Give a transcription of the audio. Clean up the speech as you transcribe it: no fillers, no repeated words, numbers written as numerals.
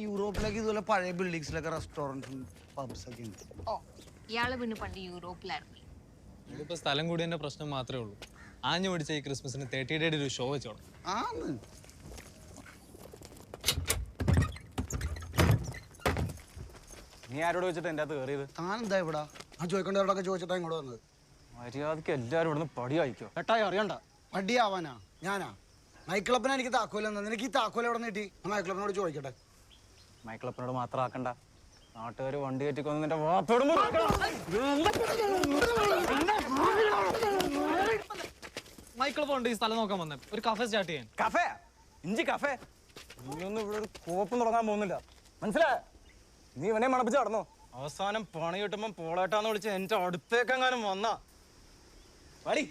യൂറോപ്പിലേക്ക് ഇതുപോലെ പഴയ ബിൽഡിങ്സിലൊക്കെ റെസ്റ്റോറൻറ്റ്സും പബ്സ് ഒക്കെ ഉണ്ട്. ഓ ഇയാള് പിന്നെ പണ്ട് യൂറോപ്പിലായിരുന്നു. ഇതിപ്പോ സ്ഥലം കൂടി തന്നെ പ്രശ്നം മാത്രമേ ഉള്ളൂ. ആഞ്ഞു പിടിച്ച ഈ ക്രിസ്മസിന് 30 ഡേ ഒരു ഷോ വെച്ചോളാം. നീ ആരോട് വെച്ചിട്ട് എൻ്റെ അകത്ത് കയറിയത്? താൻ എന്താ ഇവിടെ? ഞാൻ ചോദിക്കേണ്ടവരോടൊക്കെ ചോദിച്ചിട്ടാ ഇങ്ങോട്ട് വന്നത്. മര്യാദക്ക് എല്ലാവരും ഇവിടുന്ന് പടി അയക്കോ. ഏട്ടായി അറിയണ്ട. പടിയാവാനാ ഞാനാ? നൈറ്റ് ക്ലബിനാ എനിക്ക് താക്കോൽ തന്നത്. നിനക്ക് ഈ താക്കോൽ എവിടെ നീട്ടി? നൈറ്റ് ക്ലബിനോട് ചോദിക്കട്ടെ. മൈക്കിളപ്പനോട് മാത്രം ആക്കണ്ട. നാട്ടുകാർ വണ്ടി കയറ്റിക്കൊന്ന് നിന്റെ വാപ്പയോട് മൈക്കിളപ്പുണ്ട് ഈ സ്ഥലം നോക്കാൻ വന്നേ. ഒരു കഫേ സ്റ്റാർട്ട് ചെയ്യാൻ. കഫേ? ഇഞ്ചി കഫേ? നീയൊന്നും ഇവിടെ ഒരു കോപ്പും തുടങ്ങാൻ പോകുന്നില്ല, മനസ്സിലായ? നീ ഇവനെ മണപ്പിച്ച് നടന്നോ? അവസാനം പണി കിട്ടുമ്പോ പോളേട്ടാന്ന് വിളിച്ച് എന്റെ അടുത്തേക്കെങ്ങാനും വന്നാ വടി.